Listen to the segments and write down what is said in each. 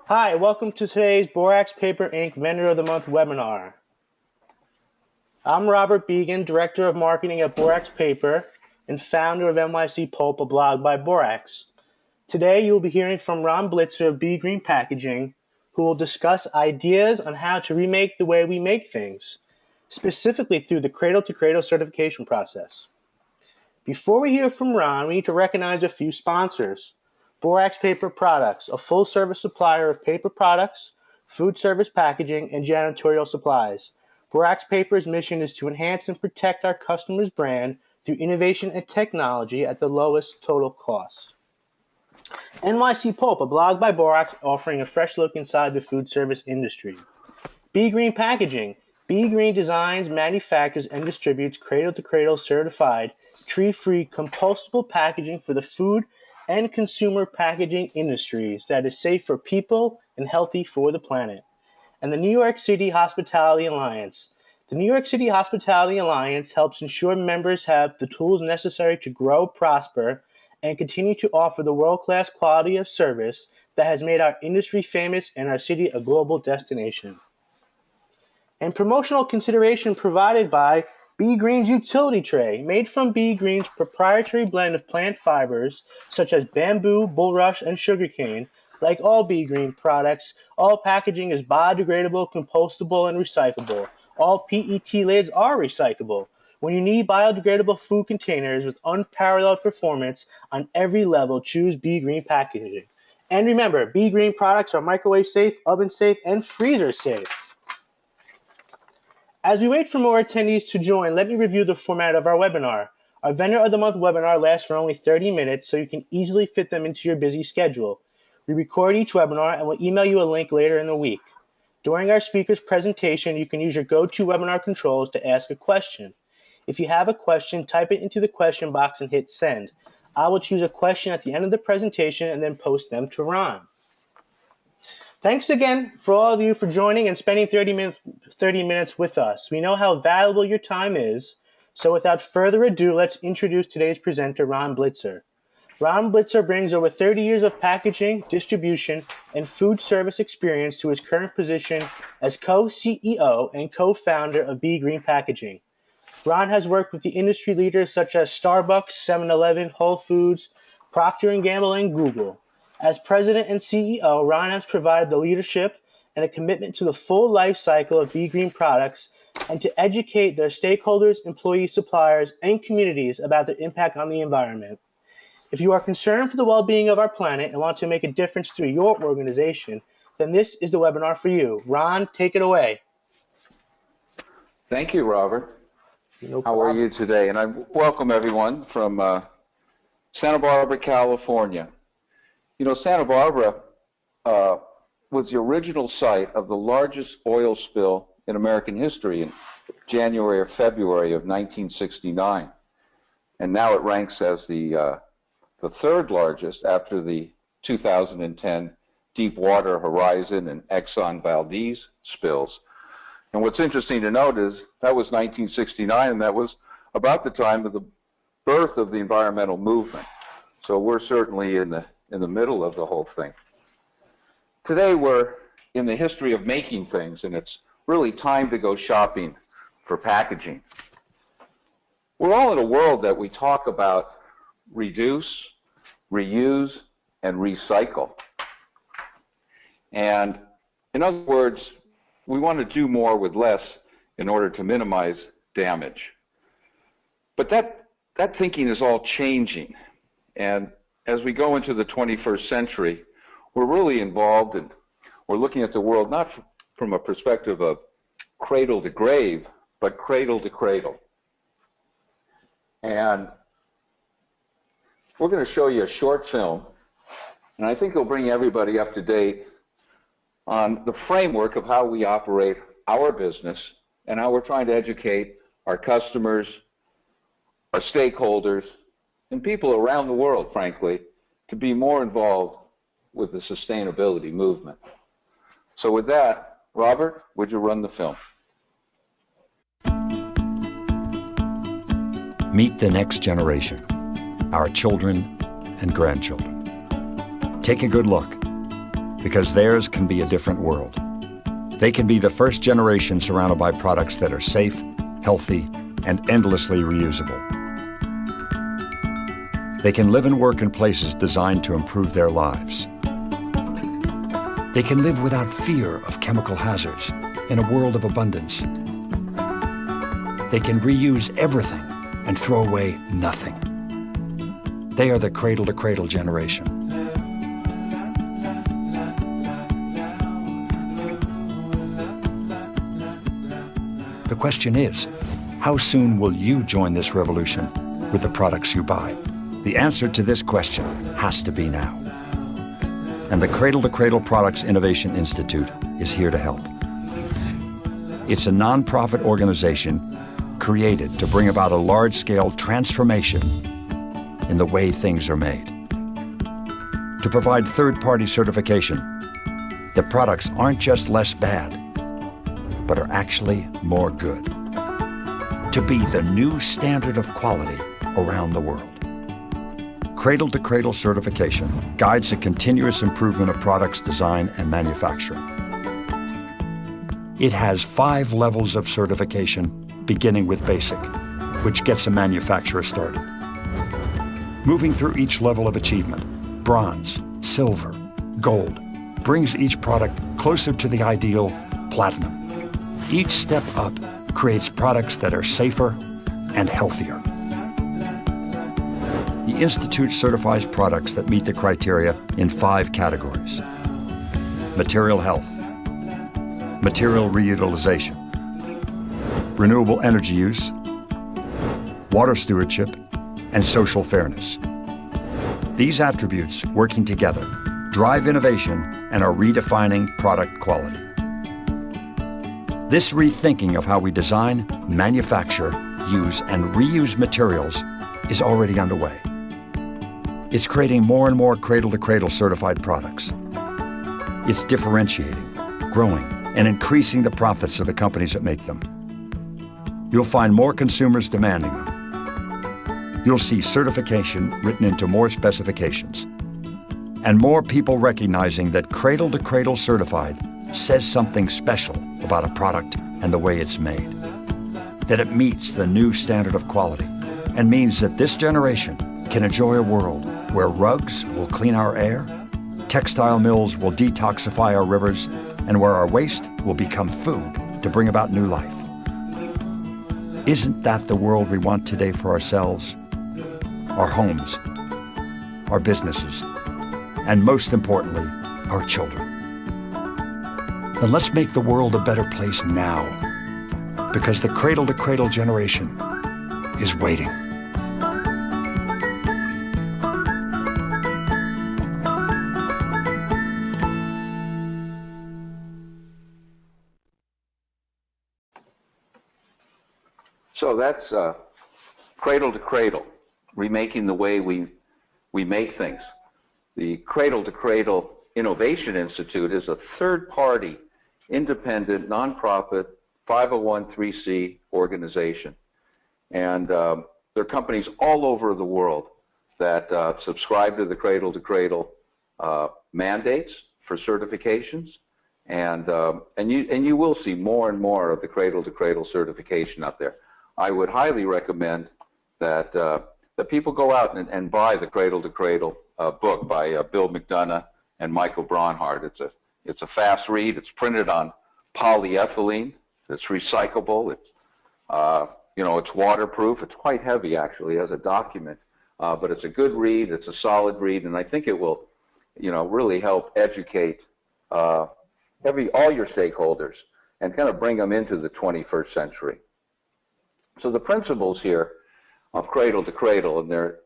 Hi, welcome to today's Borax Paper Inc. Vendor of the Month webinar. I'm Robert Began, Director of Marketing at Borax Paper and founder of NYC Pulp, a blog by Borax. Today you'll be hearing from Ron Blitzer of Be Green Packaging, who will discuss ideas on how to remake the way we make things, specifically through the Cradle-to-Cradle certification process. Before we hear from Ron, we need to recognize a few sponsors. Borax Paper Products, a full-service supplier of paper products, food service packaging, and janitorial supplies. Borax Paper's mission is to enhance and protect our customers' brand through innovation and technology at the lowest total cost. NYC Pulp, a blog by Borax offering a fresh look inside the food service industry. Be Green Packaging. Be Green designs, manufactures, and distributes Cradle-to-Cradle certified, tree-free, compostable packaging for the food and consumer packaging industries that is safe for people and healthy for the planet. And the New York City Hospitality Alliance. The New York City Hospitality Alliance helps ensure members have the tools necessary to grow, prosper, and continue to offer the world-class quality of service that has made our industry famous and our city a global destination. And promotional consideration provided by Be Green's utility tray, made from Be Green's proprietary blend of plant fibers such as bamboo, bulrush, and sugarcane. Like all Be Green products, all packaging is biodegradable, compostable, and recyclable. All PET lids are recyclable. When you need biodegradable food containers with unparalleled performance on every level, choose Be Green Packaging. And remember, Be Green products are microwave safe, oven safe, and freezer safe. As we wait for more attendees to join, let me review the format of our webinar. Our Vendor of the Month webinar lasts for only 30 minutes, so you can easily fit them into your busy schedule. We record each webinar and will email you a link later in the week. During our speaker's presentation, you can use your GoToWebinar controls to ask a question. If you have a question, type it into the question box and hit send. I will choose a question at the end of the presentation and then post them to Ron. Thanks again for all of you for joining and spending 30 minutes with us. We know how valuable your time is, so without further ado, let's introduce today's presenter, Ron Blitzer. Ron Blitzer brings over 30 years of packaging, distribution, and food service experience to his current position as co-CEO and co-founder of Be Green Packaging. Ron has worked with the industry leaders such as Starbucks, 7-Eleven, Whole Foods, Procter & Gamble, and Google. As president and CEO, Ron has provided the leadership and a commitment to the full life cycle of Be Green products and to educate their stakeholders, employees, suppliers, and communities about their impact on the environment. If you are concerned for the well-being of our planet and want to make a difference through your organization, then this is the webinar for you. Ron, take it away. Thank you, Robert. No How are you today? And I welcome everyone from Santa Barbara, California. You know, Santa Barbara was the original site of the largest oil spill in American history in January or February of 1969. And now it ranks as the third largest after the 2010 Deepwater Horizon and Exxon Valdez spills. And what's interesting to note is that was 1969, and that was about the time of the birth of the environmental movement. So we're certainly in the middle of the whole thing. Today we're in the history of making things, and it's really time to go shopping for packaging. We're all in a world that we talk about reduce, reuse, and recycle. And in other words, we want to do more with less in order to minimize damage. But that thinking is all changing. And as we go into the 21st century, we're really involved and we're looking at the world not from a perspective of cradle to grave, but cradle to cradle. And we're going to show you a short film, and I think it'll bring everybody up to date on the framework of how we operate our business and how we're trying to educate our customers, our stakeholders, and people around the world, frankly, to be more involved with the sustainability movement. So with that, Robert, would you run the film? Meet the next generation, our children and grandchildren. Take a good look. because theirs can be a different world. They can be the first generation surrounded by products that are safe, healthy, and endlessly reusable. They can live and work in places designed to improve their lives. They can live without fear of chemical hazards in a world of abundance. They can reuse everything and throw away nothing. They are the cradle-to-cradle generation. The question is, how soon will you join this revolution with the products you buy? The answer to this question has to be now. And the Cradle-to-Cradle Products Innovation Institute is here to help. It's a nonprofit organization created to bring about a large-scale transformation in the way things are made. To provide third-party certification that products aren't just less bad, but are actually more good. To be the new standard of quality around the world. Cradle-to-Cradle certification guides the continuous improvement of products design and manufacturing. It has 5 levels of certification, beginning with basic, which gets a manufacturer started. Moving through each level of achievement, bronze, silver, gold, brings each product closer to the ideal platinum. Each step up creates products that are safer and healthier. The Institute certifies products that meet the criteria in 5 categories: material health, material reutilization, renewable energy use, water stewardship, and social fairness. These attributes, working together, drive innovation and are redefining product quality. This rethinking of how we design, manufacture, use, and reuse materials is already underway. It's creating more and more cradle-to-cradle certified products. It's differentiating, growing, and increasing the profits of the companies that make them. You'll find more consumers demanding them. You'll see certification written into more specifications, and more people recognizing that cradle-to-cradle certified says something special about a product and the way it's made, that it meets the new standard of quality, and means that this generation can enjoy a world where rugs will clean our air, textile mills will detoxify our rivers, and where our waste will become food to bring about new life. Isn't that the world we want today for ourselves, our homes, our businesses, and most importantly, our children? Then let's make the world a better place now, because the cradle-to-cradle generation is waiting. So that's Cradle-to-Cradle, remaking the way we make things. The Cradle-to-Cradle Innovation Institute is a third-party, independent, nonprofit, 501(c) organization. And there are companies all over the world that subscribe to the Cradle-to-Cradle mandates for certifications. And you will see more and more of the Cradle-to-Cradle certification out there. I would highly recommend that that people go out and buy the Cradle-to-Cradle book by Bill McDonough and Michael Bronhardt. It's a fast read. It's printed on polyethylene. It's recyclable. It's it's waterproof. It's quite heavy actually as a document, but it's a good read. It's a solid read, and I think it will, really help educate all your stakeholders and kind of bring them into the 21st century. So the principles here of Cradle-to-Cradle, and there are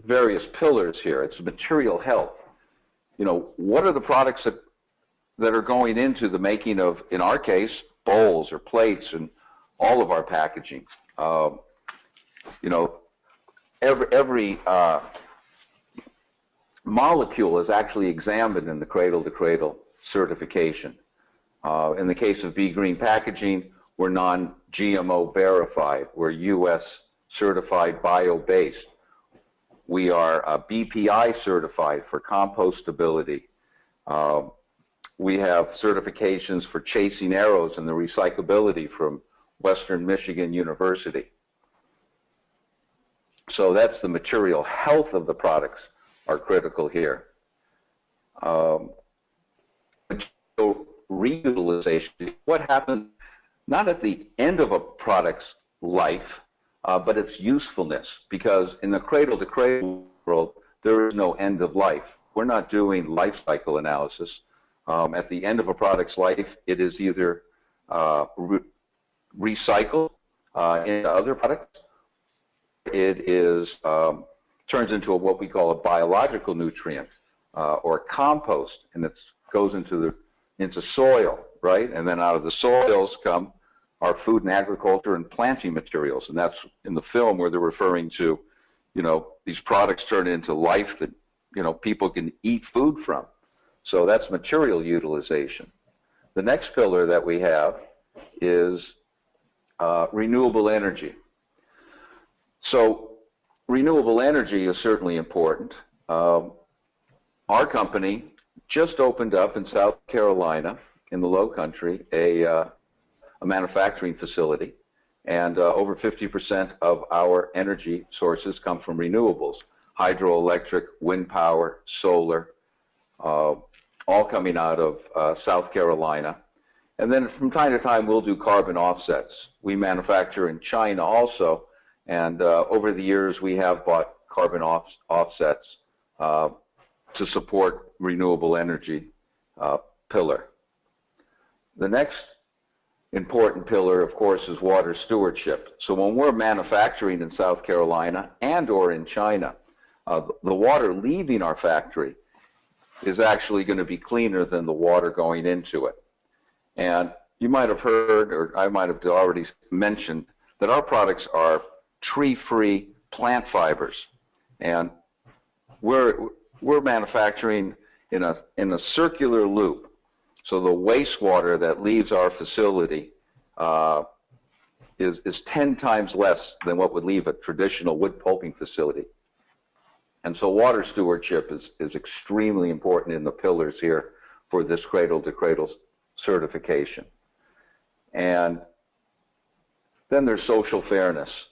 various pillars here. It's material health. What are the products that are going into the making of, in our case, bowls or plates and all of our packaging? Every molecule is actually examined in the Cradle-to-Cradle certification. In the case of Be Green Packaging, we're non-GMO verified. We're U.S. certified bio-based. We are BPI certified for compostability. We have certifications for chasing arrows and the recyclability from Western Michigan University. So that's the material health of the products are critical here. Reutilization, what happens not at the end of a product's life, but its usefulness, because in the cradle-to-cradle world, there is no end of life. We're not doing life cycle analysis. At the end of a product's life, it is either recycled into other products, it is turns into what we call a biological nutrient or compost, and it goes into soil, right? And then out of the soils come our food and agriculture and planting materials, and that's in the film where they're referring to, these products turn into life that, people can eat food from. So that's material utilization. The next pillar that we have is renewable energy. So renewable energy is certainly important. Our company just opened up in South Carolina, in the Low Country, a manufacturing facility, and over 50% of our energy sources come from renewables: hydroelectric, wind power, solar, all coming out of South Carolina. And then from time to time, we'll do carbon offsets. We manufacture in China also, and over the years, we have bought carbon offsets to support renewable energy pillar. The next important pillar, of course, is water stewardship. So when we're manufacturing in South Carolina and or in China, the water leaving our factory is actually going to be cleaner than the water going into it. And you might have heard, or I might have already mentioned, that our products are tree-free plant fibers. And we're manufacturing in a circular loop. So the wastewater that leaves our facility is 10 times less than what would leave a traditional wood pulping facility. And so water stewardship is extremely important in the pillars here for this cradle-to-cradle certification. And then there's social fairness.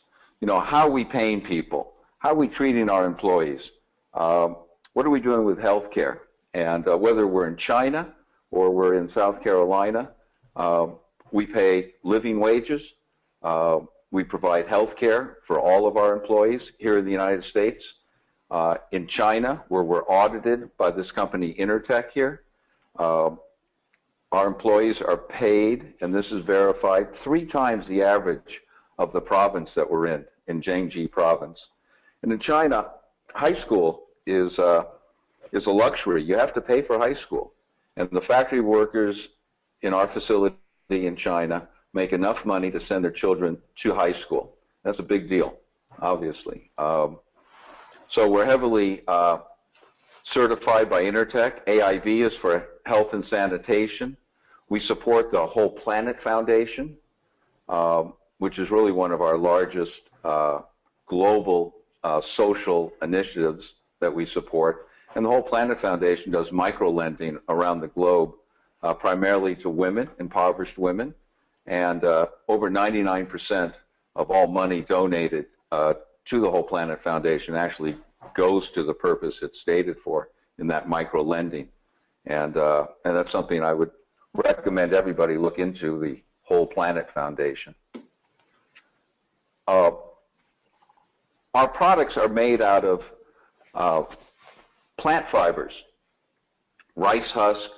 How are we paying people? How are we treating our employees? What are we doing with health care? And whether we're in China or we're in South Carolina, we pay living wages. We provide health care for all of our employees here in the United States. In China, where we're audited by this company Intertech here, our employees are paid, and this is verified, 3 times the average of the province that we're in Jiangxi province. And in China, high school is a luxury. You have to pay for high school. And the factory workers in our facility in China make enough money to send their children to high school. That's a big deal, obviously. So we're heavily certified by Intertech. AIV is for health and sanitation. We support the Whole Planet Foundation, which is really one of our largest global social initiatives that we support. And the Whole Planet Foundation does micro-lending around the globe, primarily to women, impoverished women. And over 99% of all money donated to the Whole Planet Foundation actually goes to the purpose it's stated for in that micro-lending. And that's something I would recommend everybody look into, the Whole Planet Foundation. Our products are made out of plant fibers: rice husk,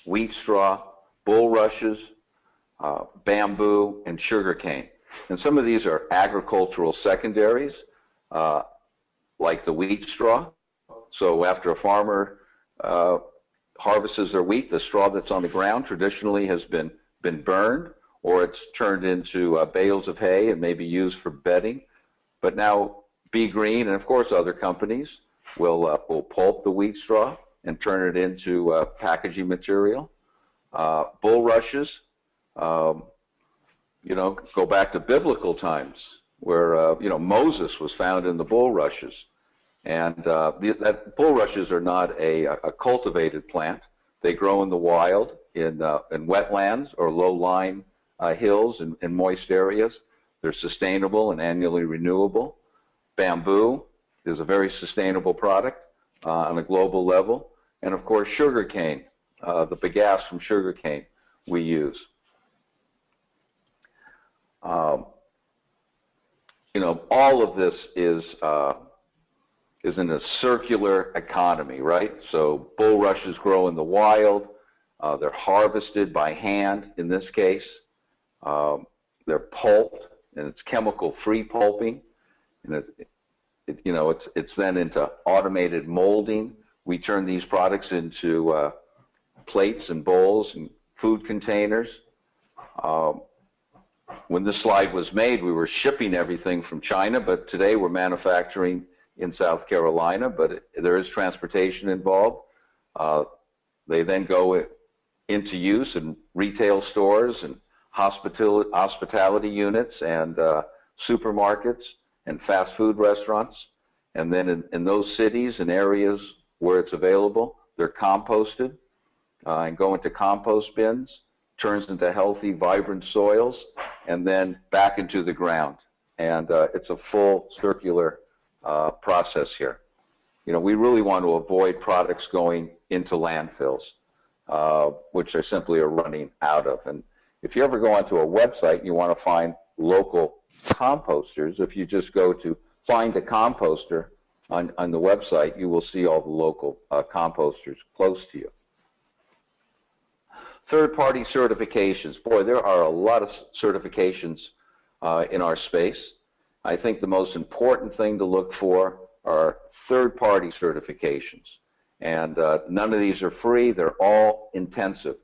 wheat straw, bulrushes, bamboo, and sugarcane. And some of these are agricultural secondaries, like the wheat straw. So after a farmer harvests their wheat, the straw that's on the ground traditionally has been burned, or it's turned into bales of hay and maybe used for bedding. But now Be Green, and of course other companies, will pulp the wheat straw and turn it into packaging material. Bulrushes, go back to biblical times where Moses was found in the bulrushes, and that bulrushes are not a cultivated plant. They grow in the wild, in wetlands or low-lying hills and moist areas. They're sustainable and annually renewable. Bamboo is a very sustainable product on a global level. And of course, sugarcane, the bagasse from sugarcane we use. All of this is in a circular economy, right? So bulrushes grow in the wild. They're harvested by hand in this case. They're pulped, and it's chemical-free pulping. And it's then into automated molding. We turn these products into plates and bowls and food containers. When this slide was made, we were shipping everything from China, but today we're manufacturing in South Carolina, but there is transportation involved. They then go into use in retail stores and hospitality units and supermarkets and fast food restaurants. And then in those cities and areas where it's available, they're composted and go into compost bins, turns into healthy, vibrant soils, and then back into the ground. And it's a full circular process here. We really want to avoid products going into landfills, which they simply are running out of. And if you ever go onto a website and you want to find local composters, if you just go to find a composter on the website, you will see all the local composters close to you. Third-party certifications. Boy, there are a lot of certifications in our space. I think the most important thing to look for are third-party certifications. And none of these are free. They're all intensive.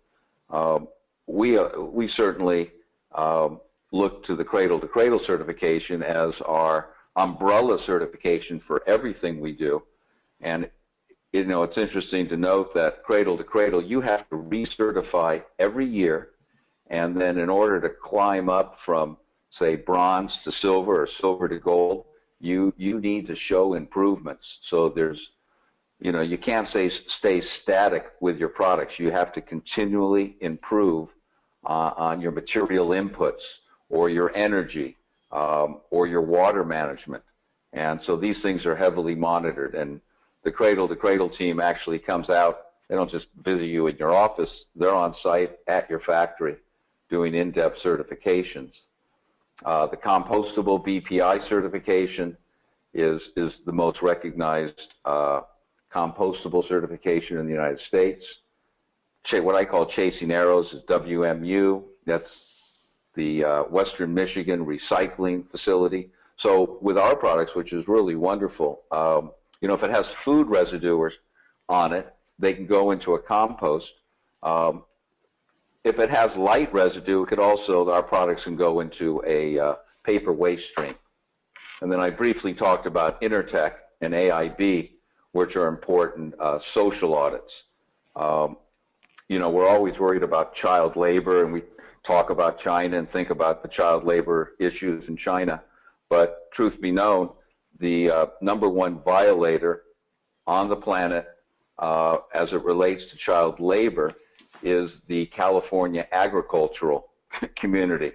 We certainly look to the Cradle-to-Cradle certification as our umbrella certification for everything we do. And it's interesting to note that Cradle-to-Cradle, you have to recertify every year, and then in order to climb up from, say, bronze to silver or silver to gold, you need to show improvements. So there's, you can't stay static with your products. You have to continually improve on your material inputs or your energy or your water management. And so these things are heavily monitored. And the Cradle-to-Cradle team actually comes out. They don't just visit you in your office. They're on site at your factory doing in-depth certifications. The compostable BPI certification is the most recognized compostable certification in the United States. What I call chasing arrows is WMU. That's the Western Michigan Recycling Facility. So with our products, which is really wonderful, if it has food residue on it, they can go into a compost. If it has light residue, our products can go into a paper waste stream. And then I briefly talked about Intertech and AIB, which are important social audits. We're always worried about child labor, and we talk about China and think about the child labor issues in China. But truth be known, the #1 violator on the planet as it relates to child labor is the California agricultural community.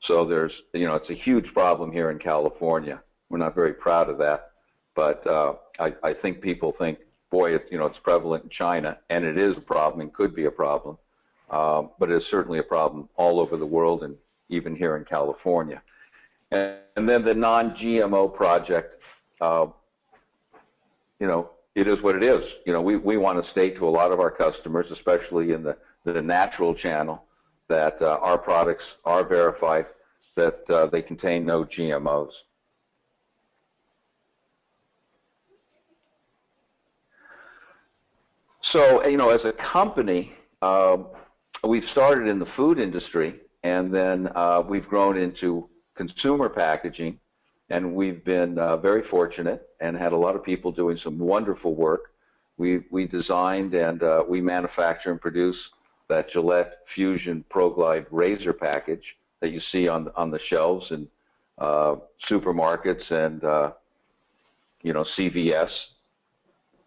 So there's, it's a huge problem here in California. We're not very proud of that, but I think people think, boy, it's prevalent in China, and it is a problem and could be a problem, but it is certainly a problem all over the world and even here in California. And then the non-GMO project, it is what it is. We want to state to a lot of our customers, especially in the natural channel, that our products are verified, that they contain no GMOs. So, as a company, we've started in the food industry, and then we've grown into consumer packaging, and we've been very fortunate and had a lot of people doing some wonderful work. We designed and we manufacture and produce that Gillette Fusion ProGlide razor package that you see on the shelves in supermarkets and CVS.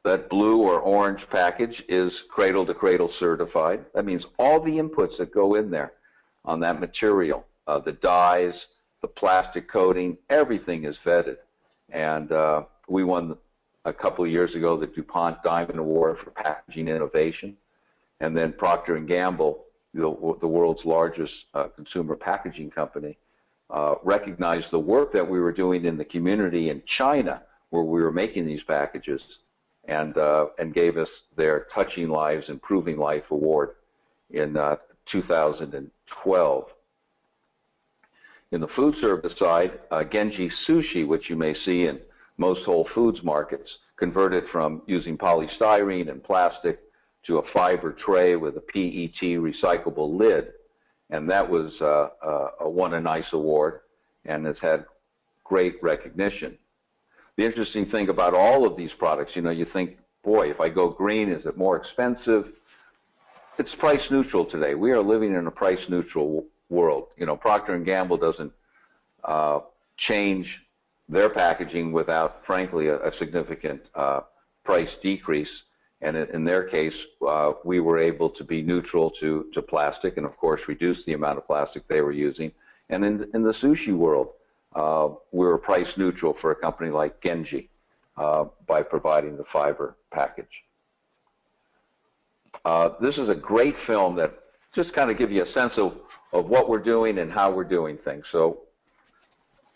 that blue or orange package is Cradle-to-Cradle certified. That means all the inputs that go in there on that material, the dyes, the plastic coating, everything is vetted. And we won a couple of years ago the DuPont Diamond Award for Packaging Innovation. And then Procter & Gamble, the world's largest consumer packaging company, recognized the work that we were doing in the community in China where we were making these packages, and gave us their Touching Lives, Improving Life Award in 2012. In the food service side, Genji Sushi, which you may see in most Whole Foods markets, converted from using polystyrene and plastic to a fiber tray with a PET recyclable lid. And that was won a nice award and has had great recognition. The interesting thing about all of these products, you think, boy, if I go green, is it more expensive? It's price neutral today. We are living in a price neutral world. Procter & Gamble doesn't change their packaging without, frankly, a significant price decrease. And in their case, we were able to be neutral to plastic and, of course, reduce the amount of plastic they were using. And in the sushi world, we were price neutral for a company like Genji by providing the fiber package. This is a great film that just kind of gives you a sense of what we're doing and how we're doing things. So,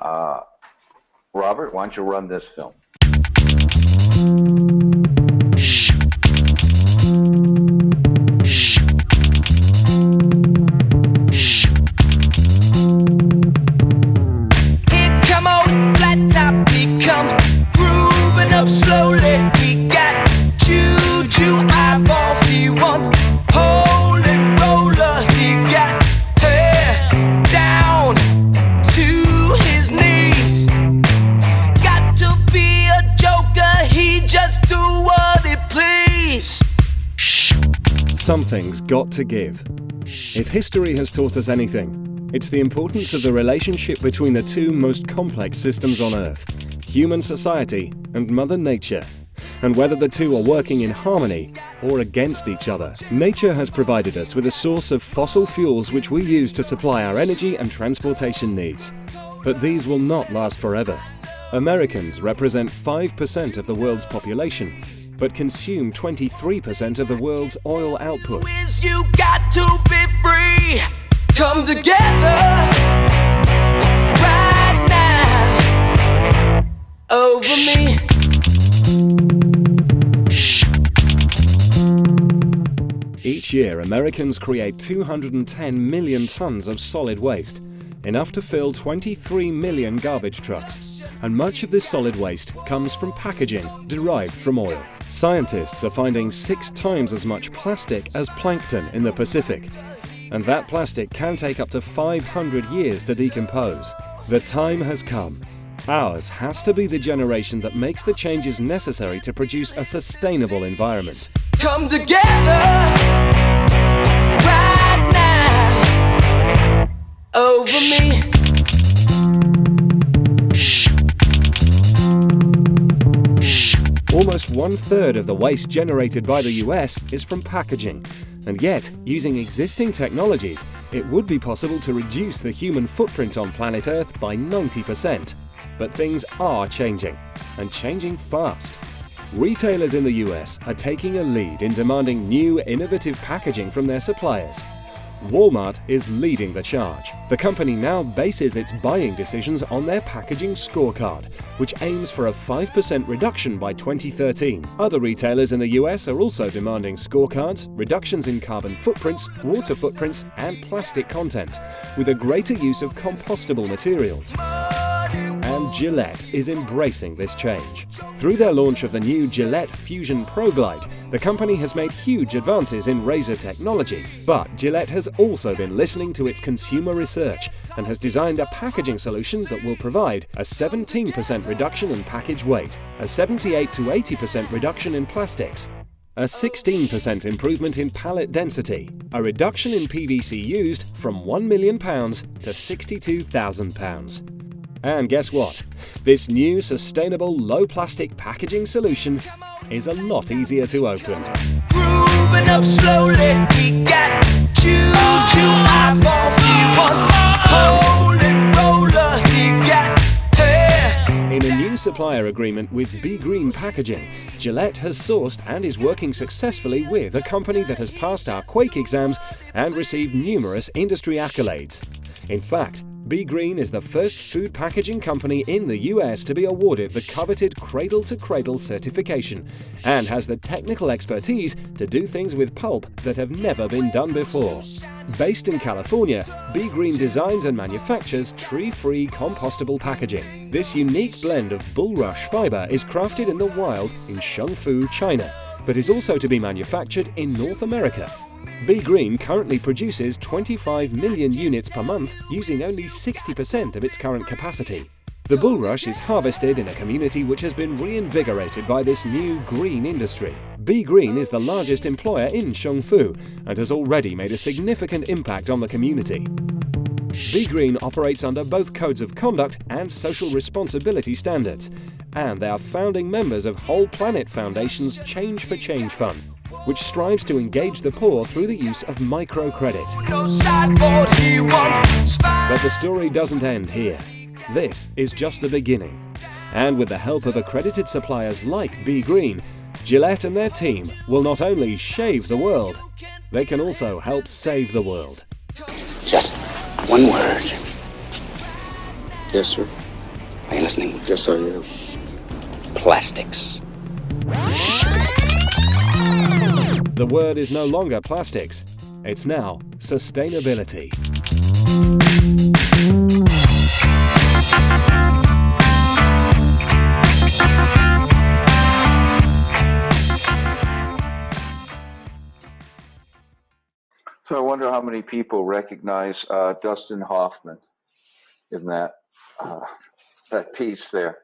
Robert, why don't you run this film? Something's got to give. If history has taught us anything, it's the importance of the relationship between the two most complex systems on Earth, human society and Mother Nature, and whether the two are working in harmony or against each other. Nature has provided us with a source of fossil fuels which we use to supply our energy and transportation needs. But these will not last forever. Americans represent 5% of the world's population, but consume 23% of the world's oil output. You got to be free. Come together right now over me. Each year, Americans create 210 million tons of solid waste, enough to fill 23 million garbage trucks. And much of this solid waste comes from packaging derived from oil. Scientists are finding 6 times as much plastic as plankton in the Pacific. And that plastic can take up to 500 years to decompose. The time has come. Ours has to be the generation that makes the changes necessary to produce a sustainable environment. Come together right now over me. Almost 1/3 of the waste generated by the US is from packaging, and yet, using existing technologies, it would be possible to reduce the human footprint on planet Earth by 90%. But things are changing, and changing fast. Retailers in the US are taking a lead in demanding new, innovative packaging from their suppliers. Walmart is leading the charge. The company now bases its buying decisions on their packaging scorecard, which aims for a 5% reduction by 2013. Other retailers in the US are also demanding scorecards, reductions in carbon footprints, water footprints, and plastic content, with a greater use of compostable materials. And Gillette is embracing this change. Through their launch of the new Gillette Fusion Pro Glide, the company has made huge advances in razor technology. But Gillette has also been listening to its consumer research and has designed a packaging solution that will provide a 17% reduction in package weight, a 78 to 80% reduction in plastics, a 16% improvement in pallet density, a reduction in PVC used from £1 million to £62,000. And guess what? This new sustainable low plastic packaging solution is a lot easier to open. Grooving up slowly, we got choo-choo eyeball, he want holy roller, he got hair. In a new supplier agreement with Be Green Packaging, Gillette has sourced and is working successfully with a company that has passed our Quake exams and received numerous industry accolades. In fact, Be Green is the first food packaging company in the US to be awarded the coveted Cradle-to-Cradle certification and has the technical expertise to do things with pulp that have never been done before. Based in California, Be Green designs and manufactures tree-free compostable packaging. This unique blend of bulrush fiber is crafted in the wild in Shangfu, China, but is also to be manufactured in North America. Be Green currently produces 25 million units per month using only 60% of its current capacity. The bulrush is harvested in a community which has been reinvigorated by this new green industry. Be Green is the largest employer in Shangfu and has already made a significant impact on the community. Be Green operates under both codes of conduct and social responsibility standards, and they are founding members of Whole Planet Foundation's Change for Change Fund, which strives to engage the poor through the use of microcredit. But the story doesn't end here. This is just the beginning. And with the help of accredited suppliers like Be Green, Gillette and their team will not only shave the world, they can also help save the world. Just one word. Yes, sir. Are you listening? Yes, sir. Yeah. Plastics. The word is no longer plastics. It's now sustainability. So I wonder how many people recognize Dustin Hoffman in that piece there.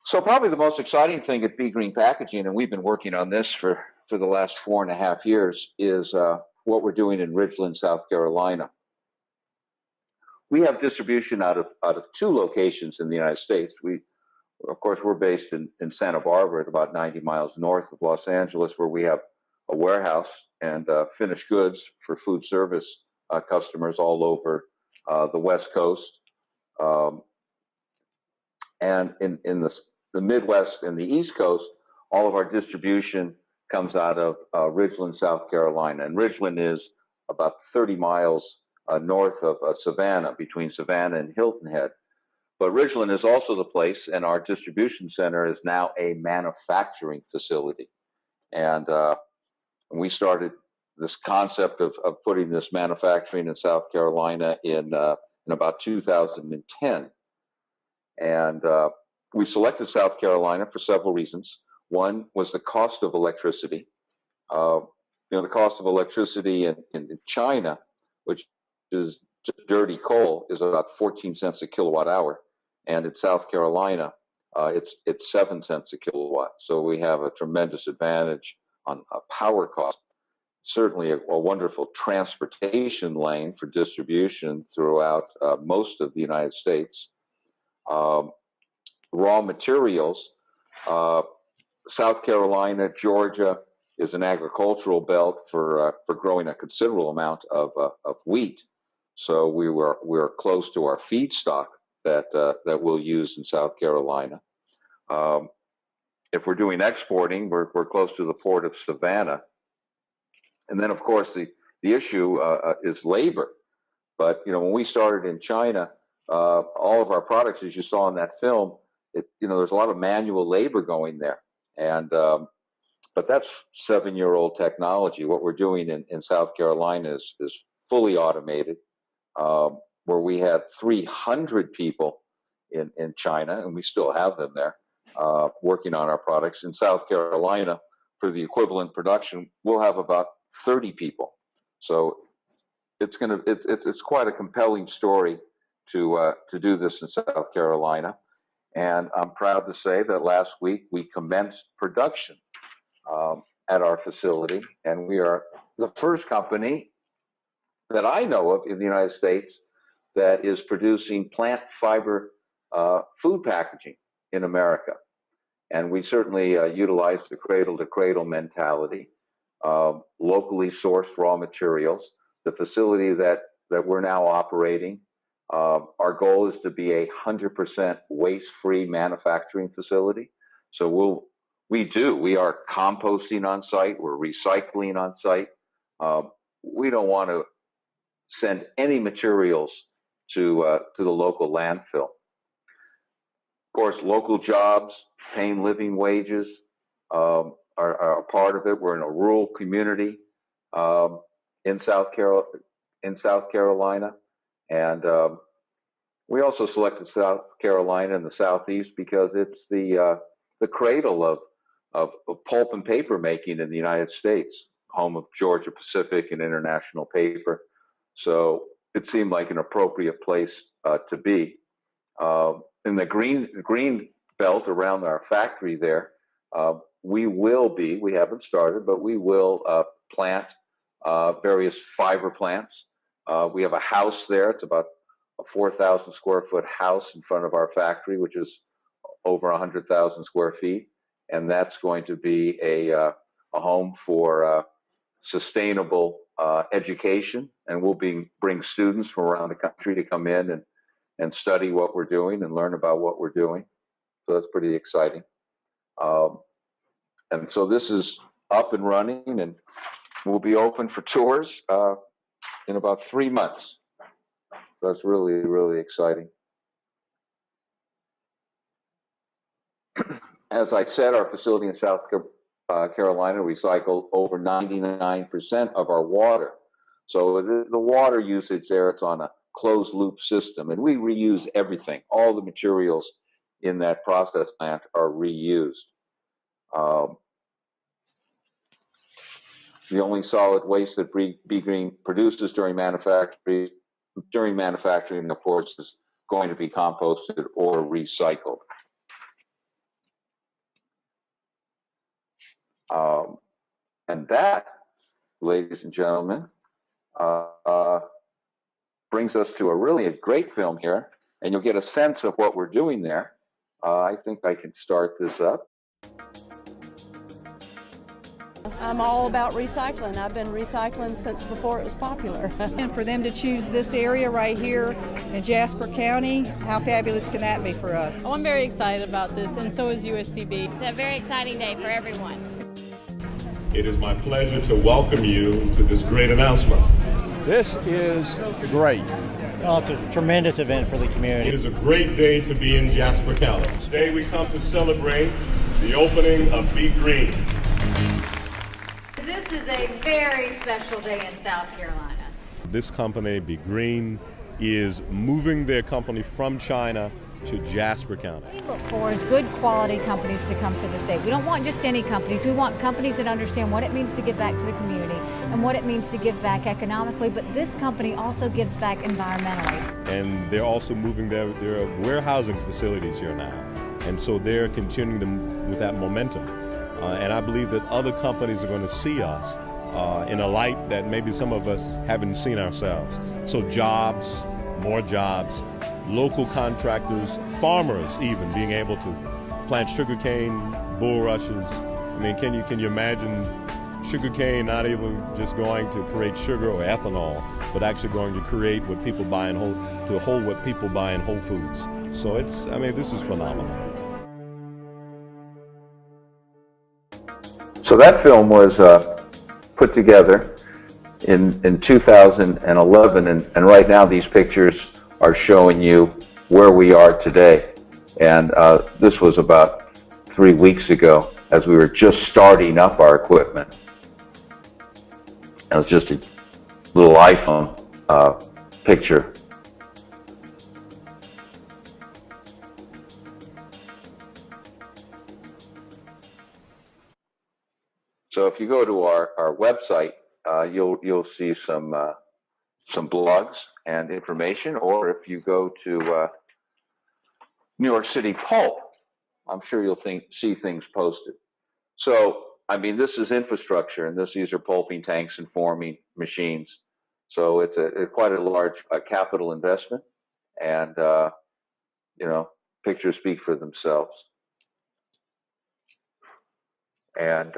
So probably the most exciting thing at Be Green Packaging, and we've been working on this for the last 4.5 years, is what we're doing in Ridgeland, South Carolina. We have distribution out of 2 locations in the United States. Of course, we're based in Santa Barbara, at about 90 miles north of Los Angeles, where we have a warehouse and finished goods for food service customers all over the West Coast. And in the Midwest and the East Coast, all of our distribution comes out of Ridgeland, South Carolina. And Ridgeland is about 30 miles north of Savannah, between Savannah and Hilton Head. But Ridgeland is also the place, and our distribution center is now a manufacturing facility. And we started this concept of putting this manufacturing in South Carolina in about 2010. And we selected South Carolina for several reasons. One was the cost of electricity. The cost of electricity in China, which is dirty coal, is about 14 cents a kilowatt hour. And in South Carolina, it's 7 cents a kilowatt. So we have a tremendous advantage on power cost. Certainly a wonderful transportation lane for distribution throughout most of the United States. Raw materials, South Carolina, Georgia is an agricultural belt for growing a considerable amount of wheat. So we're close to our feedstock that we'll use in South Carolina. If we're doing exporting, we're close to the port of Savannah. And then, of course, the issue is labor. But when we started in China, all of our products, as you saw in that film, there's a lot of manual labor going there. And but that's 7-year-old technology. What we're doing in South Carolina is fully automated, where we had 300 people in China, and we still have them there, working on our products. In South Carolina, for the equivalent production, we'll have about 30 people. So it's quite a compelling story to do this in South Carolina. And I'm proud to say that last week we commenced production at our facility, and we are the first company that I know of in the United States that is producing plant fiber food packaging in America. And we certainly utilize the cradle-to-cradle mentality, locally sourced raw materials. The facility that we're now operating, our goal is to be 100% waste-free manufacturing facility. So we are composting on site, we're recycling on site. We don't want to send any materials to the local landfill. Of course, local jobs, paying living wages are a part of it. We're in a rural community in South Carolina, and we also selected South Carolina and the Southeast because it's the cradle of pulp and paper making in the United States, home of Georgia Pacific and International Paper. So it seemed like an appropriate place to be. In the green belt around our factory there, we haven't started, but we will plant various fiber plants. We have a house there. It's about a 4,000 square foot house in front of our factory, which is over 100,000 square feet. And that's going to be a home for sustainable education. And we'll bring students from around the country to come in and study what we're doing and learn about what we're doing. So that's pretty exciting. And so this is up and running, and we'll be open for tours in about 3 months. So that's really, really exciting. As I said, our facility in South Carolina recycled over 99% of our water. So the water usage there, it's on a closed loop system, and we reuse everything. All the materials in that process plant are reused. The only solid waste that Be Green produces during manufacturing, of course, is going to be composted or recycled. And that, ladies and gentlemen, brings us to a great film here, and you'll get a sense of what we're doing there. I think I can start this up. I'm all about recycling. I've been recycling since before it was popular. And for them to choose this area right here in Jasper County, how fabulous can that be for us? Oh, I'm very excited about this, and so is USCB. It's a very exciting day for everyone. It is my pleasure to welcome you to this great announcement. This is great. Well, it's a tremendous event for the community. It is a great day to be in Jasper County. Today we come to celebrate the opening of Be Green. This is a very special day in South Carolina. This company, Be Green, is moving their company from China to Jasper County. What we look for is good quality companies to come to the state. We don't want just any companies. We want companies that understand what it means to give back to the community and what it means to give back economically, but this company also gives back environmentally. And they're also moving their warehousing facilities here now. And so they're continuing with that momentum. And I believe that other companies are going to see us in a light that maybe some of us haven't seen ourselves. So jobs, more jobs, local contractors, farmers even being able to plant sugarcane, bulrushes. I mean, can you imagine sugarcane not even just going to create sugar or ethanol, but actually going to create what people buy in what people buy in Whole Foods. So this is phenomenal. So that film was put together in 2011, and right now these pictures are showing you where we are today. And this was about 3 weeks ago as we were just starting up our equipment. It was just a little iPhone picture. So if you go to our website, you'll see some blogs and information, or if you go to New York City Pulp, I'm sure you'll see things posted. So, this is infrastructure, and these are pulping tanks and forming machines. So it's quite a large capital investment, and pictures speak for themselves. and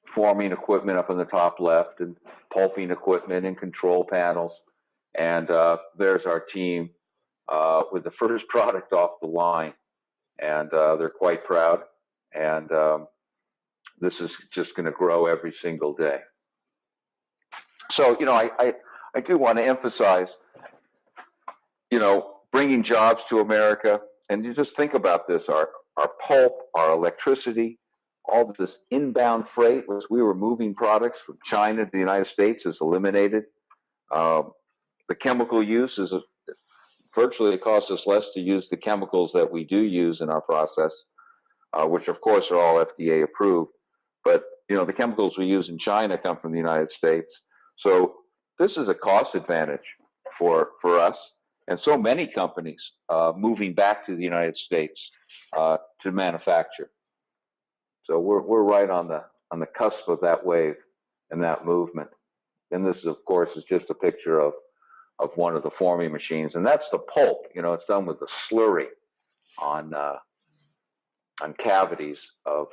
forming equipment up in the top left, and pulping equipment and control panels. And there's our team with the first product off the line, and they're quite proud. And this is just going to grow every single day. So, I do want to emphasize, bringing jobs to America. And you just think about this, our pulp, our electricity, all this inbound freight, as we were moving products from China to the United States, is eliminated. The chemical use is virtually, it costs us less to use the chemicals that we do use in our process, which of course are all FDA approved. But the chemicals we use in China come from the United States. So this is a cost advantage for us, and so many companies moving back to the United States to manufacture. So we're right on the cusp of that wave and that movement. And this, of course, is just a picture of one of the forming machines, and that's the pulp. It's done with the slurry on cavities of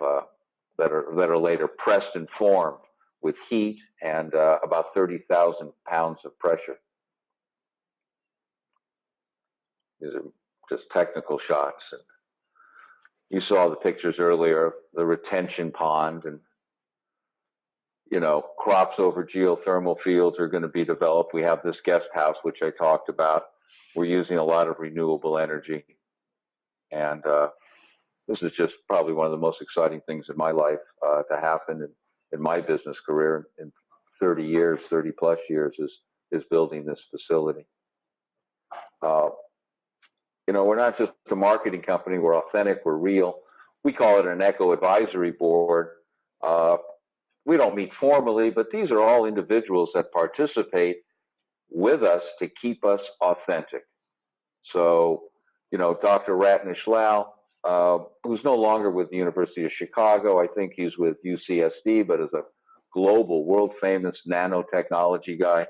that are later pressed and formed with heat and about 30,000 pounds of pressure. These are just technical shots. And you saw the pictures earlier of the retention pond, and crops over geothermal fields are going to be developed. We have this guest house, which I talked about. We're using a lot of renewable energy. And this is just probably one of the most exciting things in my life to happen in my business career in 30 plus years is building this facility. We're not just a marketing company. We're authentic. We're real. We call it an Eco Advisory Board. We don't meet formally, but these are all individuals that participate with us to keep us authentic. So, Dr. Ratnesh Lal, who's no longer with the University of Chicago. I think he's with UCSD, but is a global, world-famous nanotechnology guy.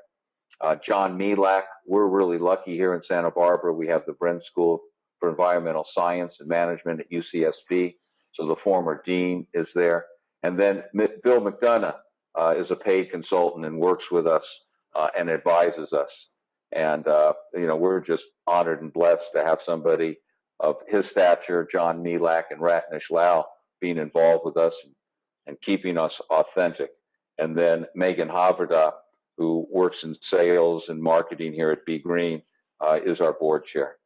John Milak, we're really lucky here in Santa Barbara. We have the Brent School for Environmental Science and Management at UCSB. So the former dean is there. And then Bill McDonough is a paid consultant and works with us and advises us. And, we're just honored and blessed to have somebody of his stature, John Milak and Ratnesh Lal, being involved with us and keeping us authentic. And then Megan Haverda, who works in sales and marketing here at Be Green, is our board chair.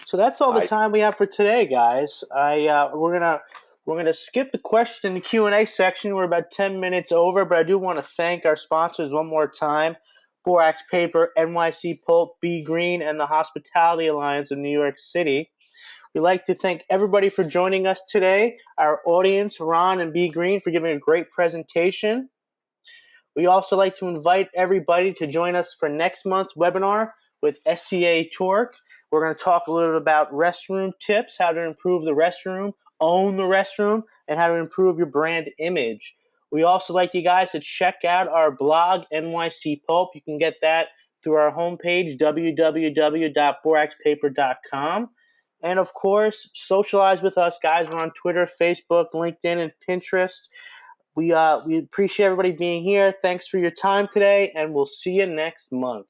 So that's all the time we have for today, guys. We're gonna skip the question in the Q&A section. We're about 10 minutes over, but I do want to thank our sponsors one more time: Borax Paper, NYC Pulp, Be Green, and the Hospitality Alliance of New York City. We'd like to thank everybody for joining us today, our audience, Ron and Be Green, for giving a great presentation. We also like to invite everybody to join us for next month's webinar with SCA Torque. We're going to talk a little bit about restroom tips, how to improve the restroom, own the restroom, and how to improve your brand image. We also like you guys to check out our blog, NYC Pulp. You can get that through our homepage, www.boraxpaper.com. And of course, socialize with us, guys. We're on Twitter, Facebook, LinkedIn, and Pinterest. We appreciate everybody being here. Thanks for your time today, and we'll see you next month.